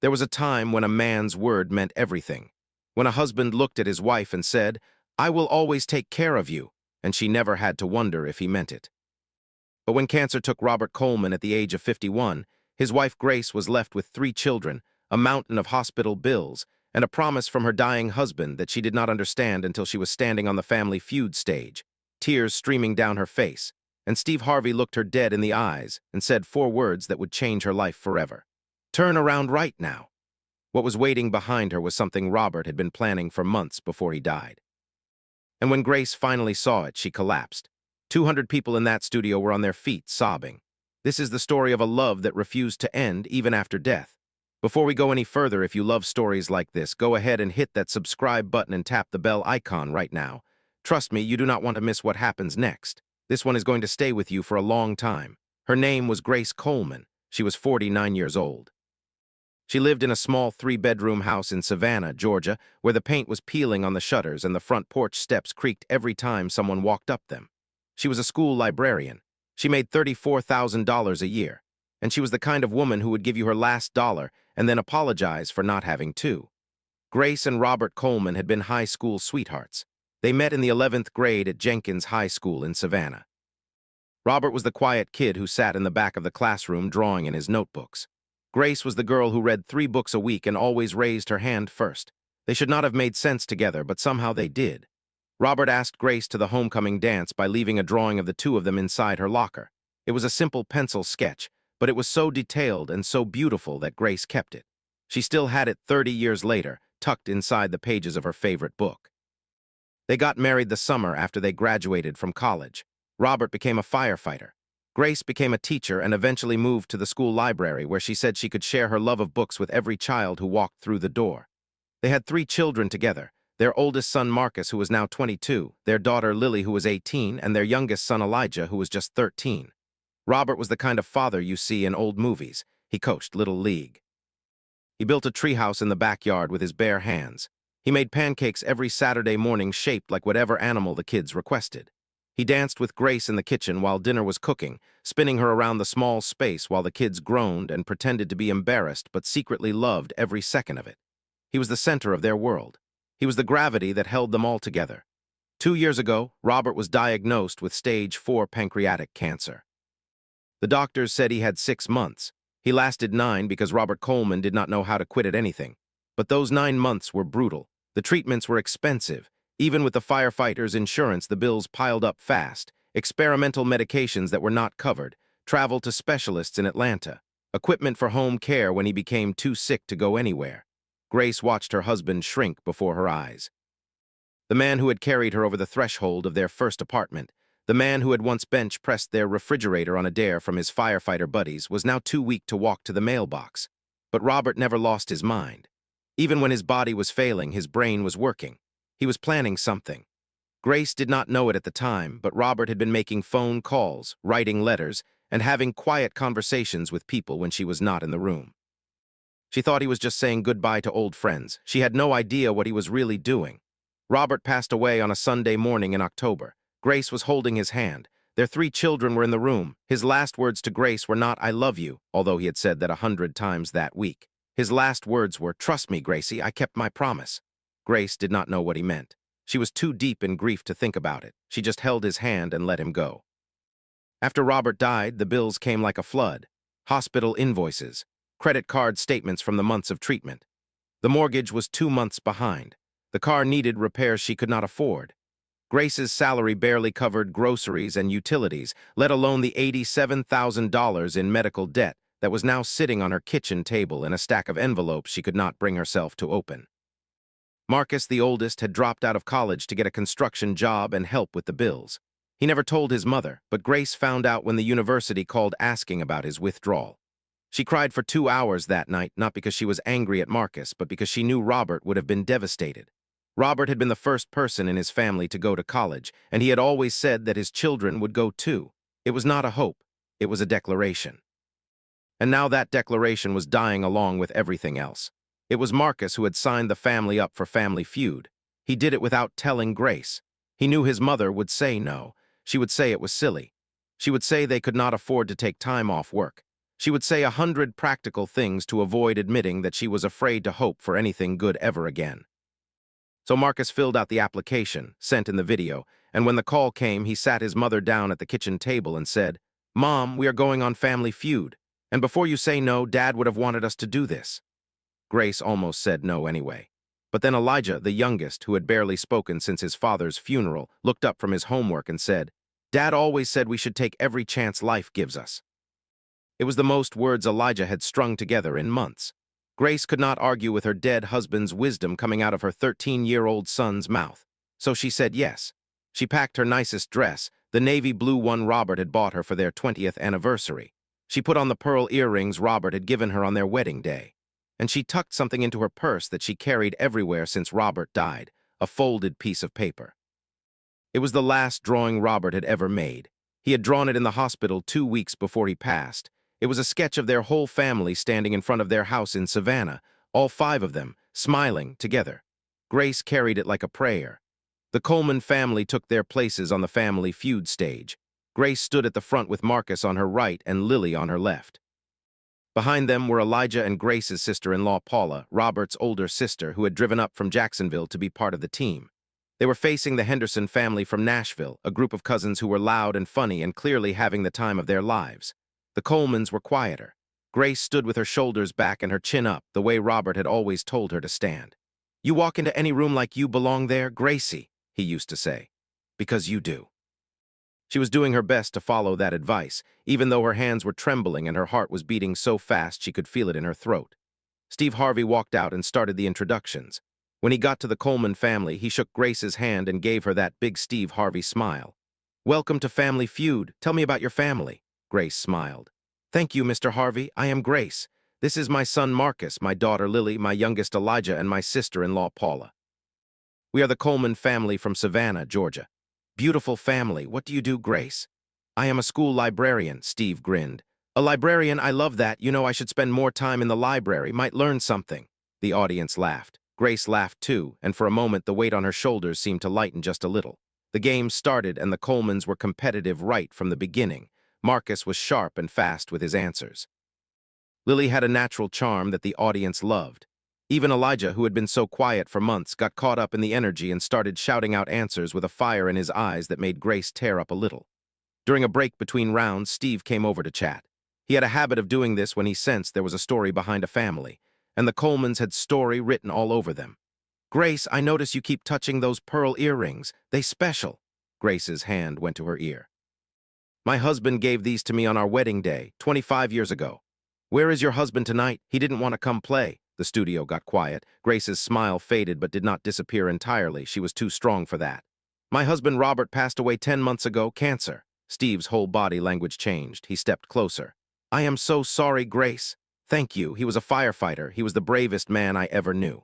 There was a time when a man's word meant everything. When a husband looked at his wife and said, "I will always take care of you," and she never had to wonder if he meant it. But when cancer took Robert Coleman at the age of 51, his wife Grace was left with 3 children, a mountain of hospital bills, and a promise from her dying husband that she did not understand until she was standing on the Family Feud stage, tears streaming down her face, and Steve Harvey looked her dead in the eyes and said 4 words that would change her life forever. "Turn around right now." What was waiting behind her was something Robert had been planning for months before he died. And when Grace finally saw it, she collapsed. 200 people in that studio were on their feet, sobbing. This is the story of a love that refused to end even after death. Before we go any further, if you love stories like this, go ahead and hit that subscribe button and tap the bell icon right now. Trust me, you do not want to miss what happens next. This one is going to stay with you for a long time. Her name was Grace Coleman. She was 49 years old. She lived in a small 3-bedroom house in Savannah, Georgia, where the paint was peeling on the shutters and the front porch steps creaked every time someone walked up them. She was a school librarian. She made $34,000 a year, and she was the kind of woman who would give you her last dollar and then apologize for not having to. Grace and Robert Coleman had been high school sweethearts. They met in the 11th grade at Jenkins High School in Savannah. Robert was the quiet kid who sat in the back of the classroom drawing in his notebooks. Grace was the girl who read 3 books a week and always raised her hand first. They should not have made sense together, but somehow they did. Robert asked Grace to the homecoming dance by leaving a drawing of the 2 of them inside her locker. It was a simple pencil sketch, but it was so detailed and so beautiful that Grace kept it. She still had it 30 years later, tucked inside the pages of her favorite book. They got married the summer after they graduated from college. Robert became a firefighter. Grace became a teacher and eventually moved to the school library, where she said she could share her love of books with every child who walked through the door. They had 3 children together, their oldest son Marcus, who was now 22, their daughter Lily, who was 18, and their youngest son Elijah, who was just 13. Robert was the kind of father you see in old movies. He coached Little League. He built a treehouse in the backyard with his bare hands. He made pancakes every Saturday morning shaped like whatever animal the kids requested. He danced with Grace in the kitchen while dinner was cooking, spinning her around the small space while the kids groaned and pretended to be embarrassed but secretly loved every second of it. He was the center of their world. He was the gravity that held them all together. 2 years ago, Robert was diagnosed with stage 4 pancreatic cancer. The doctors said he had 6 months. He lasted 9 because Robert Coleman did not know how to quit at anything. But those 9 months were brutal. The treatments were expensive. Even with the firefighters' insurance, the bills piled up fast. Experimental medications that were not covered, travel to specialists in Atlanta, equipment for home care when he became too sick to go anywhere. Grace watched her husband shrink before her eyes. The man who had carried her over the threshold of their first apartment, the man who had once bench-pressed their refrigerator on a dare from his firefighter buddies, was now too weak to walk to the mailbox. But Robert never lost his mind. Even when his body was failing, his brain was working. He was planning something. Grace did not know it at the time, but Robert had been making phone calls, writing letters, and having quiet conversations with people when she was not in the room. She thought he was just saying goodbye to old friends. She had no idea what he was really doing. Robert passed away on a Sunday morning in October. Grace was holding his hand. Their 3 children were in the room. His last words to Grace were not, "I love you," although he had said that 100 times that week. His last words were, "Trust me, Gracie, I kept my promise." Grace did not know what he meant. She was too deep in grief to think about it. She just held his hand and let him go. After Robert died, the bills came like a flood. Hospital invoices, credit card statements from the months of treatment. The mortgage was 2 months behind. The car needed repairs she could not afford. Grace's salary barely covered groceries and utilities, let alone the $87,000 in medical debt that was now sitting on her kitchen table in a stack of envelopes she could not bring herself to open. Marcus, the oldest, had dropped out of college to get a construction job and help with the bills. He never told his mother, but Grace found out when the university called asking about his withdrawal. She cried for 2 hours that night, not because she was angry at Marcus, but because she knew Robert would have been devastated. Robert had been the first person in his family to go to college, and he had always said that his children would go too. It was not a hope, it was a declaration. And now that declaration was dying along with everything else. It was Marcus who had signed the family up for Family Feud. He did it without telling Grace. He knew his mother would say no. She would say it was silly. She would say they could not afford to take time off work. She would say 100 practical things to avoid admitting that she was afraid to hope for anything good ever again. So Marcus filled out the application, sent in the video, and when the call came, he sat his mother down at the kitchen table and said, "Mom, we are going on Family Feud, and before you say no, Dad would have wanted us to do this." Grace almost said no anyway. But then Elijah, the youngest, who had barely spoken since his father's funeral, looked up from his homework and said, "Dad always said we should take every chance life gives us." It was the most words Elijah had strung together in months. Grace could not argue with her dead husband's wisdom coming out of her 13-year-old son's mouth. So she said yes. She packed her nicest dress, the navy blue one Robert had bought her for their 20th anniversary. She put on the pearl earrings Robert had given her on their wedding day. And she tucked something into her purse that she carried everywhere since Robert died, a folded piece of paper. It was the last drawing Robert had ever made. He had drawn it in the hospital 2 weeks before he passed. It was a sketch of their whole family standing in front of their house in Savannah, all 5 of them, smiling together. Grace carried it like a prayer. The Coleman family took their places on the Family Feud stage. Grace stood at the front with Marcus on her right and Lily on her left. Behind them were Elijah and Grace's sister-in-law Paula, Robert's older sister, who had driven up from Jacksonville to be part of the team. They were facing the Henderson family from Nashville, a group of cousins who were loud and funny and clearly having the time of their lives. The Colemans were quieter. Grace stood with her shoulders back and her chin up, the way Robert had always told her to stand. "You walk into any room like you belong there, Gracie," he used to say. "Because you do." She was doing her best to follow that advice, even though her hands were trembling and her heart was beating so fast she could feel it in her throat. Steve Harvey walked out and started the introductions. When he got to the Coleman family, he shook Grace's hand and gave her that big Steve Harvey smile. "Welcome to Family Feud. Tell me about your family." Grace smiled. "Thank you, Mr. Harvey. I am Grace. This is my son Marcus, my daughter Lily, my youngest Elijah, and my sister-in-law Paula. We are the Coleman family from Savannah, Georgia." "Beautiful family. What do you do, Grace?" "I am a school librarian," Steve grinned. "A librarian? I love that. You know, I should spend more time in the library. Might learn something." The audience laughed. Grace laughed too, and for a moment the weight on her shoulders seemed to lighten just a little. The game started and the Colemans were competitive right from the beginning. Marcus was sharp and fast with his answers. Lily had a natural charm that the audience loved. Even Elijah, who had been so quiet for months, got caught up in the energy and started shouting out answers with a fire in his eyes that made Grace tear up a little. During a break between rounds, Steve came over to chat. He had a habit of doing this when he sensed there was a story behind a family, and the Colemans had story written all over them. "Grace, I notice you keep touching those pearl earrings. They special." Grace's hand went to her ear. "My husband gave these to me on our wedding day, 25 years ago." "Where is your husband tonight? He didn't want to come play." The studio got quiet. Grace's smile faded but did not disappear entirely. She was too strong for that. "My husband Robert passed away 10 months ago, cancer." Steve's whole body language changed. He stepped closer. "I am so sorry, Grace." "Thank you. He was a firefighter. He was the bravest man I ever knew."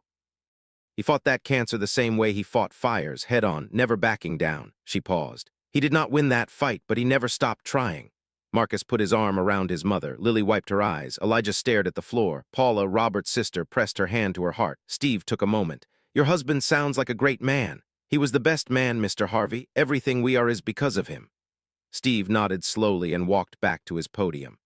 "He fought that cancer the same way he fought fires, head on, never backing down." She paused. "He did not win that fight, but he never stopped trying." Marcus put his arm around his mother. Lily wiped her eyes. Elijah stared at the floor. Paula, Robert's sister, pressed her hand to her heart. Steve took a moment. "Your husband sounds like a great man. He was the best man, Mr. Harvey. Everything we are is because of him." Steve nodded slowly and walked back to his podium.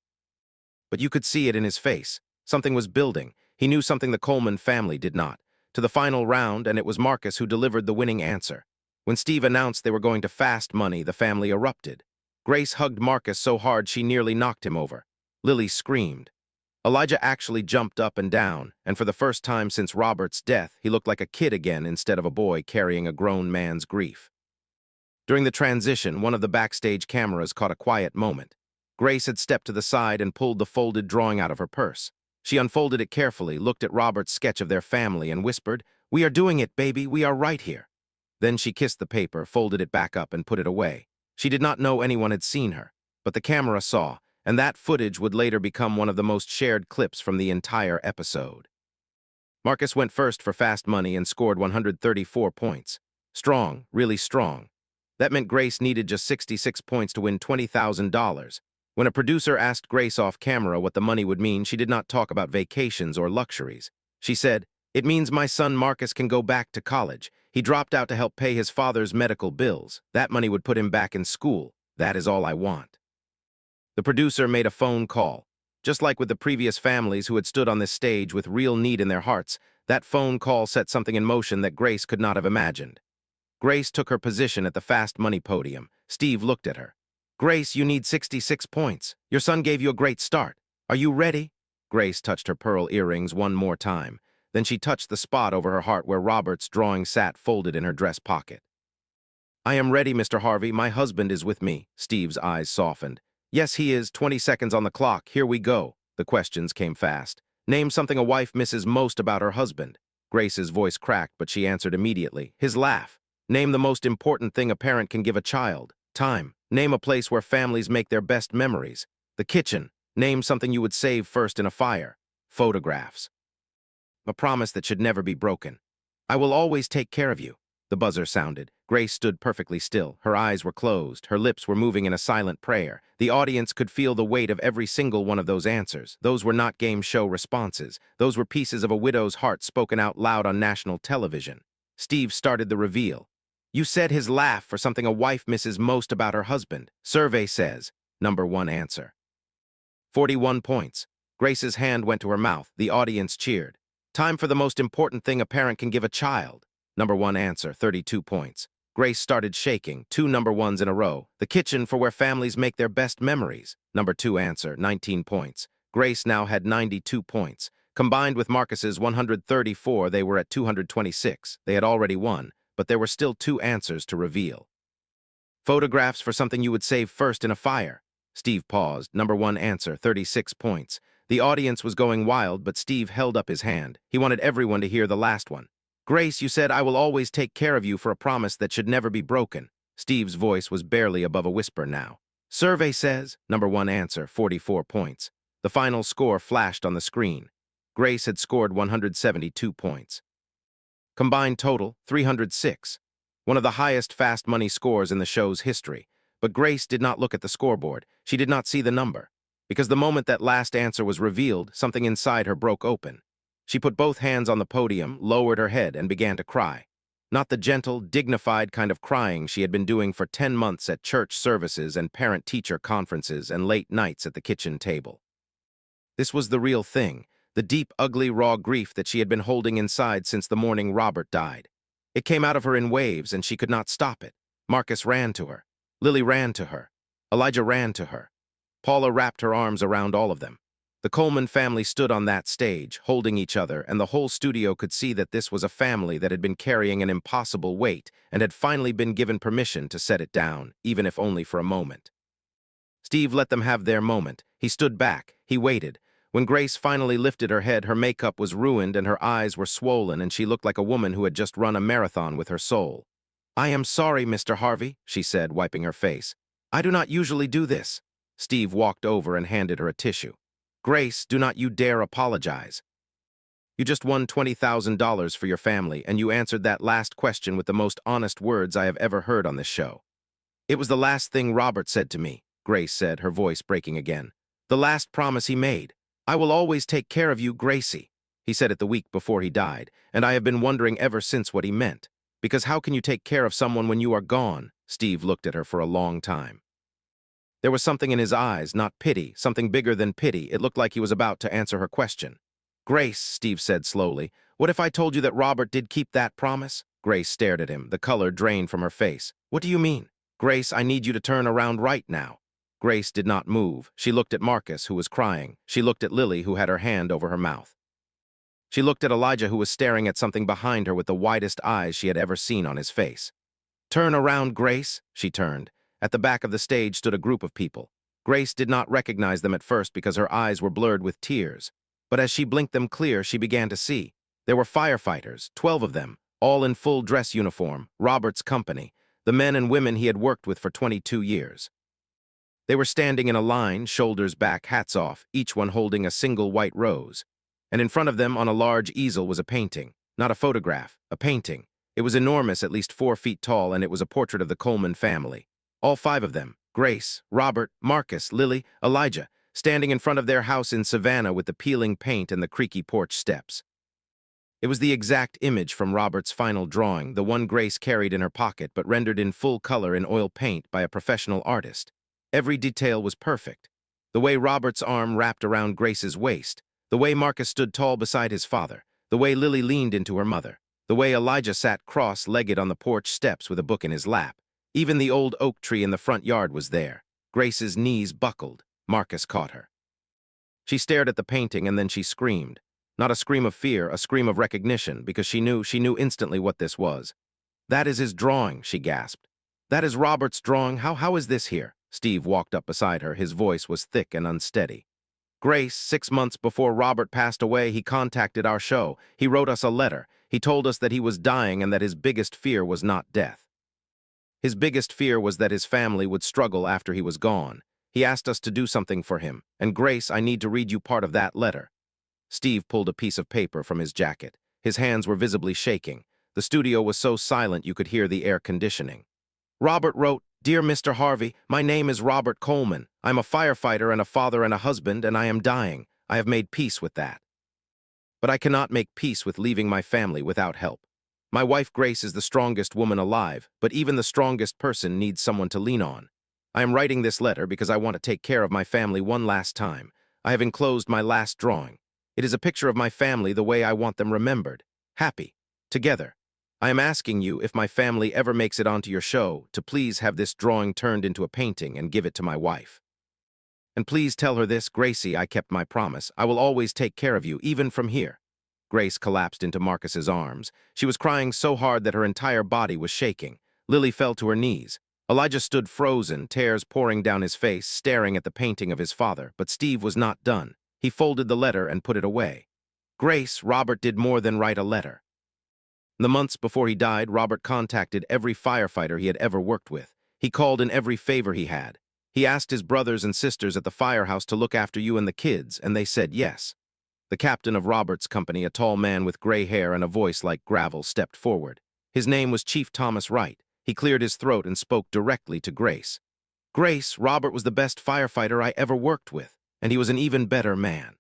But you could see it in his face. Something was building. He knew something the Coleman family did not. To the final round, and it was Marcus who delivered the winning answer. When Steve announced they were going to fast money, the family erupted. Grace hugged Marcus so hard she nearly knocked him over. Lily screamed. Elijah actually jumped up and down, and for the first time since Robert's death, he looked like a kid again instead of a boy carrying a grown man's grief. During the transition, one of the backstage cameras caught a quiet moment. Grace had stepped to the side and pulled the folded drawing out of her purse. She unfolded it carefully, looked at Robert's sketch of their family, and whispered, "We are doing it, baby. We are right here." Then she kissed the paper, folded it back up, and put it away. She did not know anyone had seen her, but the camera saw, and that footage would later become one of the most shared clips from the entire episode. Marcus went first for fast money and scored 134 points. Strong, really strong. That meant Grace needed just 66 points to win $20,000. When a producer asked Grace off camera what the money would mean, she did not talk about vacations or luxuries. She said, "It means my son Marcus can go back to college. He dropped out to help pay his father's medical bills. That money would put him back in school. That is all I want." The producer made a phone call. Just like with the previous families who had stood on this stage with real need in their hearts, that phone call set something in motion that Grace could not have imagined. Grace took her position at the fast money podium. Steve looked at her. "Grace, you need 66 points. Your son gave you a great start. Are you ready?" Grace touched her pearl earrings one more time. Then she touched the spot over her heart where Robert's drawing sat folded in her dress pocket. "I am ready, Mr. Harvey. My husband is with me." Steve's eyes softened. "Yes, he is. 20 seconds on the clock. Here we go." The questions came fast. "Name something a wife misses most about her husband." Grace's voice cracked, but she answered immediately. "His laugh." "Name the most important thing a parent can give a child." "Time." "Name a place where families make their best memories." "The kitchen." "Name something you would save first in a fire." "Photographs." "A promise that should never be broken." "I will always take care of you." The buzzer sounded. Grace stood perfectly still. Her eyes were closed. Her lips were moving in a silent prayer. The audience could feel the weight of every single one of those answers. Those were not game show responses. Those were pieces of a widow's heart spoken out loud on national television. Steve started the reveal. "You said his laugh for something a wife misses most about her husband. Survey says." Number one answer. 41 points. Grace's hand went to her mouth. The audience cheered. "Time for the most important thing a parent can give a child." Number one answer, 32 points. Grace started shaking, 2 number ones in a row. "The kitchen for where families make their best memories." Number two answer, 19 points. Grace now had 92 points. Combined with Marcus's 134, they were at 226. They had already won, but there were still 2 answers to reveal. "Photographs for something you would save first in a fire." Steve paused. Number one answer, 36 points. The audience was going wild, but Steve held up his hand. He wanted everyone to hear the last one. "Grace, you said I will always take care of you for a promise that should never be broken." Steve's voice was barely above a whisper now. "Survey says." Number one answer, 44 points. The final score flashed on the screen. Grace had scored 172 points. Combined total, 306. One of the highest fast money scores in the show's history. But Grace did not look at the scoreboard. She did not see the number. Because the moment that last answer was revealed, something inside her broke open. She put both hands on the podium, lowered her head, and began to cry. Not the gentle, dignified kind of crying she had been doing for 10 months at church services and parent-teacher conferences and late nights at the kitchen table. This was the real thing, the deep, ugly, raw grief that she had been holding inside since the morning Robert died. It came out of her in waves, and she could not stop it. Marcus ran to her. Lily ran to her. Elijah ran to her. Paula wrapped her arms around all of them. The Coleman family stood on that stage, holding each other, and the whole studio could see that this was a family that had been carrying an impossible weight and had finally been given permission to set it down, even if only for a moment. Steve let them have their moment. He stood back. He waited. When Grace finally lifted her head, her makeup was ruined and her eyes were swollen, and she looked like a woman who had just run a marathon with her soul. "I am sorry, Mr. Harvey," she said, wiping her face. "I do not usually do this." Steve walked over and handed her a tissue. "Grace, do not you dare apologize. You just won $20,000 for your family, and you answered that last question with the most honest words I have ever heard on this show." "It was the last thing Robert said to me," Grace said, her voice breaking again. "The last promise he made. I will always take care of you, Gracie." He said it the week before he died, and I have been wondering ever since what he meant. Because how can you take care of someone when you are gone? Steve looked at her for a long time. There was something in his eyes, not pity, something bigger than pity. It looked like he was about to answer her question. "Grace," Steve said slowly, "what if I told you that Robert did keep that promise?" Grace stared at him, the color drained from her face. "What do you mean?" "Grace, I need you to turn around right now." Grace did not move. She looked at Marcus, who was crying. She looked at Lily, who had her hand over her mouth. She looked at Elijah, who was staring at something behind her with the widest eyes she had ever seen on his face. "Turn around, Grace." She turned. At the back of the stage stood a group of people. Grace did not recognize them at first because her eyes were blurred with tears. But as she blinked them clear, she began to see. There were firefighters, 12 of them, all in full dress uniform, Robert's company, the men and women he had worked with for 22 years. They were standing in a line, shoulders back, hats off, each one holding a single white rose. And in front of them on a large easel was a painting. Not a photograph, a painting. It was enormous, at least 4 feet tall, and it was a portrait of the Coleman family. All 5 of them, Grace, Robert, Marcus, Lily, Elijah, standing in front of their house in Savannah with the peeling paint and the creaky porch steps. It was the exact image from Robert's final drawing, the one Grace carried in her pocket but rendered in full color in oil paint by a professional artist. Every detail was perfect. The way Robert's arm wrapped around Grace's waist, the way Marcus stood tall beside his father, the way Lily leaned into her mother, the way Elijah sat cross-legged on the porch steps with a book in his lap. Even the old oak tree in the front yard was there. Grace's knees buckled. Marcus caught her. She stared at the painting and then she screamed. Not a scream of fear, a scream of recognition, because she knew instantly what this was. "That is his drawing," she gasped. "That is Robert's drawing. How is this here?" Steve walked up beside her. His voice was thick and unsteady. "Grace, 6 months before Robert passed away, he contacted our show. He wrote us a letter. He told us that he was dying and that his biggest fear was not death. His biggest fear was that his family would struggle after he was gone. He asked us to do something for him. And Grace, I need to read you part of that letter." Steve pulled a piece of paper from his jacket. His hands were visibly shaking. The studio was so silent you could hear the air conditioning. Robert wrote, "Dear Mr. Harvey, my name is Robert Coleman. I'm a firefighter and a father and a husband, and I am dying. I have made peace with that. But I cannot make peace with leaving my family without help. My wife Grace is the strongest woman alive, but even the strongest person needs someone to lean on. I am writing this letter because I want to take care of my family one last time. I have enclosed my last drawing. It is a picture of my family the way I want them remembered. Happy. Together. I am asking you, if my family ever makes it onto your show, to please have this drawing turned into a painting and give it to my wife. And please tell her this, Gracie, I kept my promise. I will always take care of you, even from here." Grace collapsed into Marcus's arms. She was crying so hard that her entire body was shaking. Lily fell to her knees. Elijah stood frozen, tears pouring down his face, staring at the painting of his father, but Steve was not done. He folded the letter and put it away. "Grace, Robert did more than write a letter." The months before he died, Robert contacted every firefighter he had ever worked with. He called in every favor he had. He asked his brothers and sisters at the firehouse to look after you and the kids, and they said yes. The captain of Robert's company, a tall man with gray hair and a voice like gravel, stepped forward. His name was Chief Thomas Wright. He cleared his throat and spoke directly to Grace. "Grace, Robert was the best firefighter I ever worked with, and he was an even better man.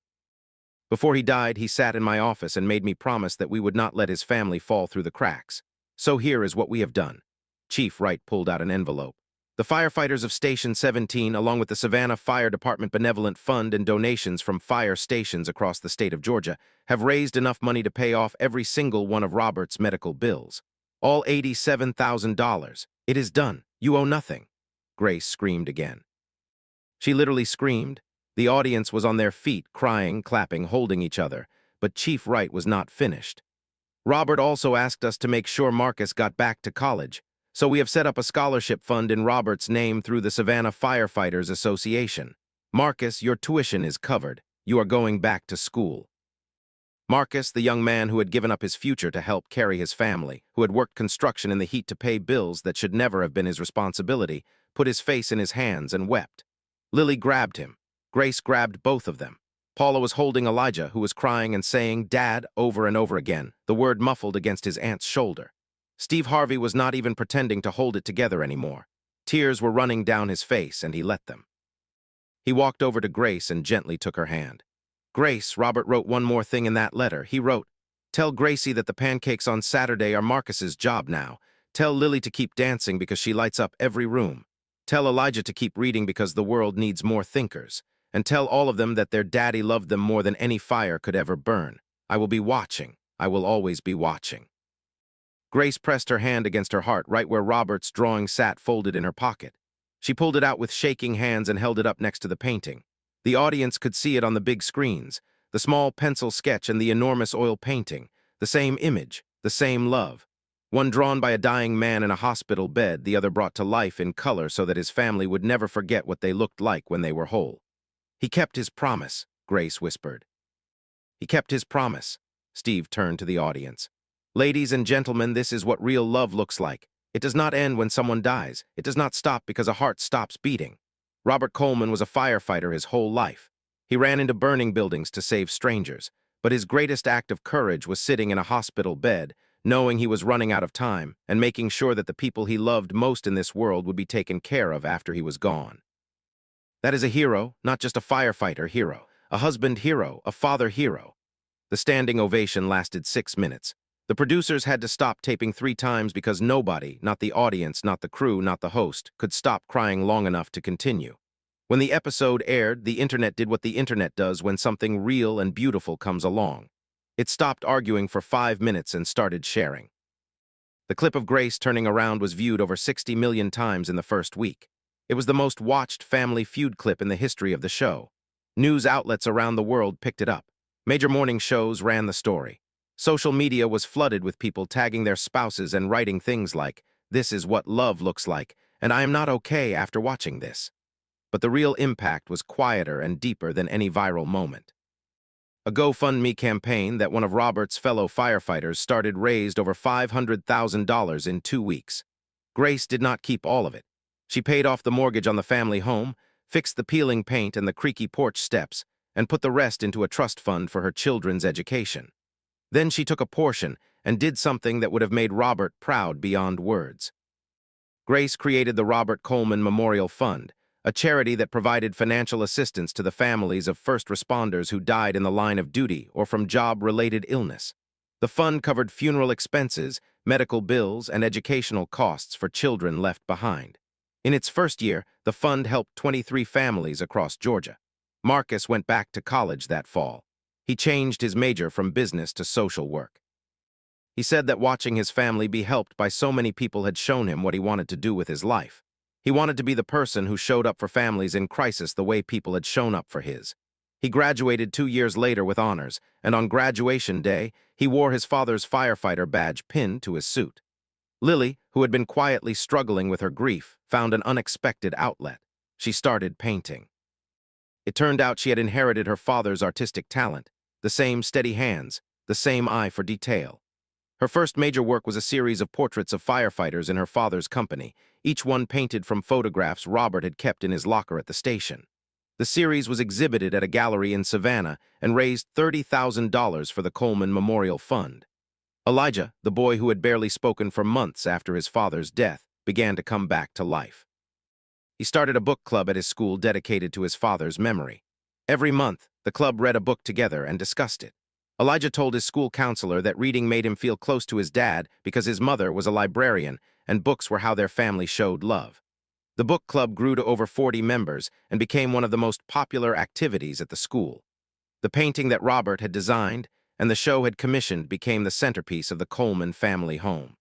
Before he died, he sat in my office and made me promise that we would not let his family fall through the cracks. So here is what we have done." Chief Wright pulled out an envelope. "The firefighters of Station 17, along with the Savannah Fire Department Benevolent Fund and donations from fire stations across the state of Georgia, have raised enough money to pay off every single one of Robert's medical bills. All $87,000. It is done. You owe nothing." Grace screamed again. She literally screamed. The audience was on their feet, crying, clapping, holding each other, but Chief Wright was not finished. "Robert also asked us to make sure Marcus got back to college, so we have set up a scholarship fund in Robert's name through the Savannah Firefighters Association. Marcus, your tuition is covered. You are going back to school." Marcus, the young man who had given up his future to help carry his family, who had worked construction in the heat to pay bills that should never have been his responsibility, put his face in his hands and wept. Lily grabbed him. Grace grabbed both of them. Paula was holding Elijah, who was crying and saying, "Dad," over and over again, the word muffled against his aunt's shoulder. Steve Harvey was not even pretending to hold it together anymore. Tears were running down his face, and he let them. He walked over to Grace and gently took her hand. "Grace, Robert wrote one more thing in that letter. He wrote, 'Tell Gracie that the pancakes on Saturday are Marcus's job now. Tell Lily to keep dancing because she lights up every room. Tell Elijah to keep reading because the world needs more thinkers. And tell all of them that their daddy loved them more than any fire could ever burn. I will be watching. I will always be watching.'" Grace pressed her hand against her heart right where Robert's drawing sat folded in her pocket. She pulled it out with shaking hands and held it up next to the painting. The audience could see it on the big screens, the small pencil sketch and the enormous oil painting, the same image, the same love. One drawn by a dying man in a hospital bed, the other brought to life in color so that his family would never forget what they looked like when they were whole. "He kept his promise," Grace whispered. "He kept his promise." Steve turned to the audience. "Ladies and gentlemen, this is what real love looks like. It does not end when someone dies. It does not stop because a heart stops beating. Robert Coleman was a firefighter his whole life. He ran into burning buildings to save strangers, but his greatest act of courage was sitting in a hospital bed, knowing he was running out of time, and making sure that the people he loved most in this world would be taken care of after he was gone. That is a hero, not just a firefighter hero, a husband hero, a father hero." The standing ovation lasted 6 minutes. The producers had to stop taping 3 times because nobody, not the audience, not the crew, not the host, could stop crying long enough to continue. When the episode aired, the internet did what the internet does when something real and beautiful comes along. It stopped arguing for 5 minutes and started sharing. The clip of Grace turning around was viewed over 60 million times in the first week. It was the most watched Family Feud clip in the history of the show. News outlets around the world picked it up. Major morning shows ran the story. Social media was flooded with people tagging their spouses and writing things like, "This is what love looks like, and I am not okay after watching this." But the real impact was quieter and deeper than any viral moment. A GoFundMe campaign that one of Robert's fellow firefighters started raised over $500,000 in 2 weeks. Grace did not keep all of it. She paid off the mortgage on the family home, fixed the peeling paint and the creaky porch steps, and put the rest into a trust fund for her children's education. Then she took a portion and did something that would have made Robert proud beyond words. Grace created the Robert Coleman Memorial Fund, a charity that provided financial assistance to the families of first responders who died in the line of duty or from job-related illness. The fund covered funeral expenses, medical bills, and educational costs for children left behind. In its first year, the fund helped 23 families across Georgia. Marcus went back to college that fall. He changed his major from business to social work. He said that watching his family be helped by so many people had shown him what he wanted to do with his life. He wanted to be the person who showed up for families in crisis the way people had shown up for his. He graduated 2 years later with honors, and on graduation day, he wore his father's firefighter badge pinned to his suit. Lily, who had been quietly struggling with her grief, found an unexpected outlet. She started painting. It turned out she had inherited her father's artistic talent, the same steady hands, the same eye for detail. Her first major work was a series of portraits of firefighters in her father's company, each one painted from photographs Robert had kept in his locker at the station. The series was exhibited at a gallery in Savannah and raised $30,000 for the Coleman Memorial Fund. Elijah, the boy who had barely spoken for months after his father's death, began to come back to life. He started a book club at his school dedicated to his father's memory. Every month, the club read a book together and discussed it. Elijah told his school counselor that reading made him feel close to his dad because his mother was a librarian and books were how their family showed love. The book club grew to over 40 members and became one of the most popular activities at the school. The painting that Robert had designed and the show had commissioned became the centerpiece of the Coleman family home.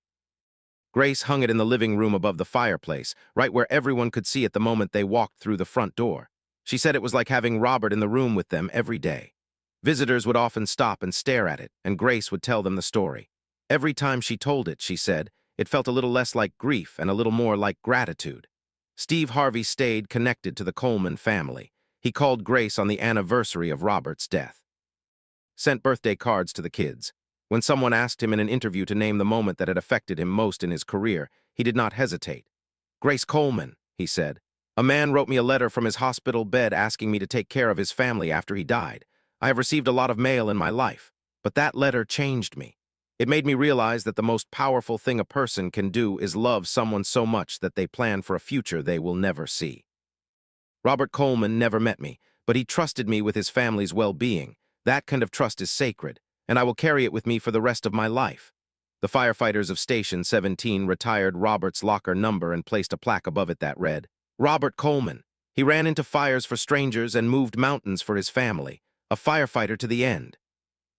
Grace hung it in the living room above the fireplace, right where everyone could see it the moment they walked through the front door. She said it was like having Robert in the room with them every day. Visitors would often stop and stare at it, and Grace would tell them the story. Every time she told it, she said, it felt a little less like grief and a little more like gratitude. Steve Harvey stayed connected to the Coleman family. He called Grace on the anniversary of Robert's death. Sent birthday cards to the kids. When someone asked him in an interview to name the moment that had affected him most in his career, he did not hesitate. "Grace Coleman," he said. "A man wrote me a letter from his hospital bed asking me to take care of his family after he died. I have received a lot of mail in my life, but that letter changed me. It made me realize that the most powerful thing a person can do is love someone so much that they plan for a future they will never see." Robert Coleman never met me, but he trusted me with his family's well-being. That kind of trust is sacred, and I will carry it with me for the rest of my life. The firefighters of Station 17 retired Robert's locker number and placed a plaque above it that read, "Robert Coleman. He ran into fires for strangers and moved mountains for his family. A firefighter to the end."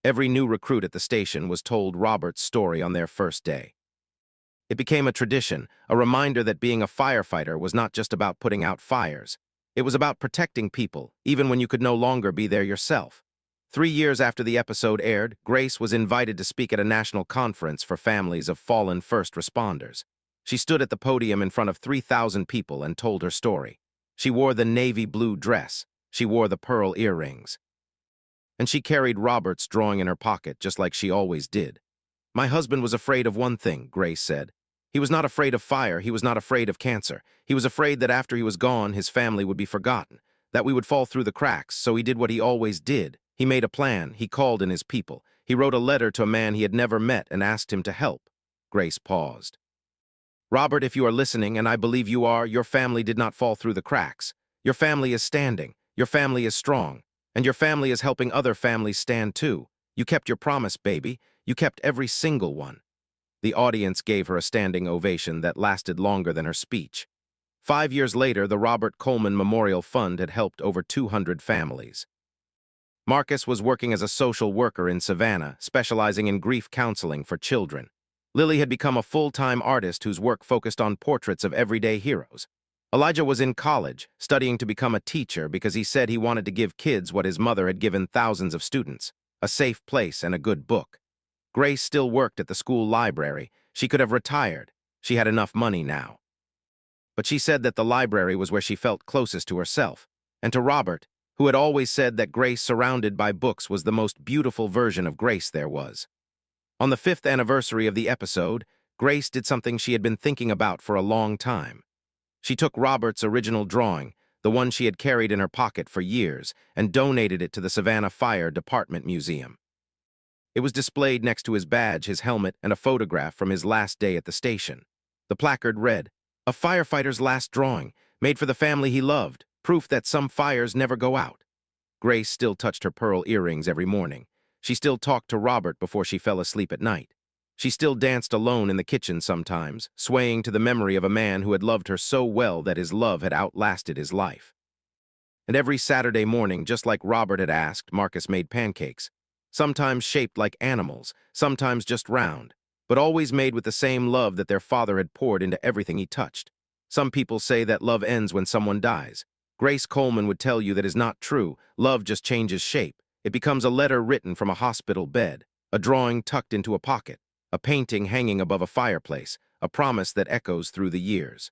Every new recruit at the station was told Robert's story on their first day. It became a tradition, a reminder that being a firefighter was not just about putting out fires. It was about protecting people, even when you could no longer be there yourself. 3 years after the episode aired, Grace was invited to speak at a national conference for families of fallen first responders. She stood at the podium in front of 3,000 people and told her story. She wore the navy blue dress. She wore the pearl earrings. And she carried Robert's drawing in her pocket, just like she always did. "My husband was afraid of one thing," Grace said. "He was not afraid of fire, he was not afraid of cancer. He was afraid that after he was gone, his family would be forgotten, that we would fall through the cracks, so he did what he always did. He made a plan, he called in his people. He wrote a letter to a man he had never met and asked him to help." Grace paused. "Robert, if you are listening, and I believe you are, your family did not fall through the cracks. Your family is standing. Your family is strong. And your family is helping other families stand too. You kept your promise, baby. You kept every single one." The audience gave her a standing ovation that lasted longer than her speech. 5 years later, the Robert Coleman Memorial Fund had helped over 200 families. Marcus was working as a social worker in Savannah, specializing in grief counseling for children. Lily had become a full-time artist whose work focused on portraits of everyday heroes. Elijah was in college, studying to become a teacher because he said he wanted to give kids what his mother had given thousands of students, a safe place and a good book. Grace still worked at the school library. She could have retired. She had enough money now. But she said that the library was where she felt closest to herself, and to Robert, who had always said that Grace surrounded by books was the most beautiful version of Grace there was. On the 5th anniversary of the episode, Grace did something she had been thinking about for a long time. She took Robert's original drawing, the one she had carried in her pocket for years, and donated it to the Savannah Fire Department Museum. It was displayed next to his badge, his helmet, and a photograph from his last day at the station. The placard read, "A firefighter's last drawing, made for the family he loved, proof that some fires never go out." Grace still touched her pearl earrings every morning. She still talked to Robert before she fell asleep at night. She still danced alone in the kitchen sometimes, swaying to the memory of a man who had loved her so well that his love had outlasted his life. And every Saturday morning, just like Robert had asked, Marcus made pancakes, sometimes shaped like animals, sometimes just round, but always made with the same love that their father had poured into everything he touched. Some people say that love ends when someone dies. Grace Coleman would tell you that is not true. Love just changes shape. It becomes a letter written from a hospital bed, a drawing tucked into a pocket, a painting hanging above a fireplace, a promise that echoes through the years.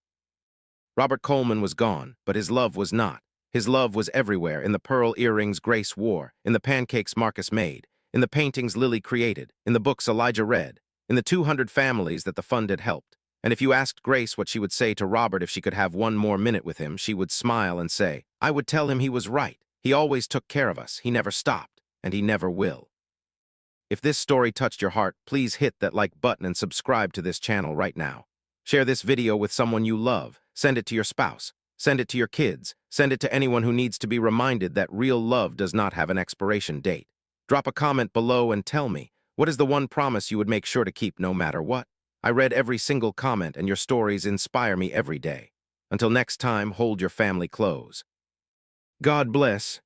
Robert Coleman was gone, but his love was not. His love was everywhere, in the pearl earrings Grace wore, in the pancakes Marcus made, in the paintings Lily created, in the books Elijah read, in the 200 families that the fund had helped. And if you asked Grace what she would say to Robert if she could have one more minute with him, she would smile and say, "I would tell him he was right. He always took care of us. He never stopped, and he never will." If this story touched your heart, please hit that like button and subscribe to this channel right now. Share this video with someone you love. Send it to your spouse. Send it to your kids. Send it to anyone who needs to be reminded that real love does not have an expiration date. Drop a comment below and tell me, what is the one promise you would make sure to keep no matter what? I read every single comment, and your stories inspire me every day. Until next time, hold your family close. God bless.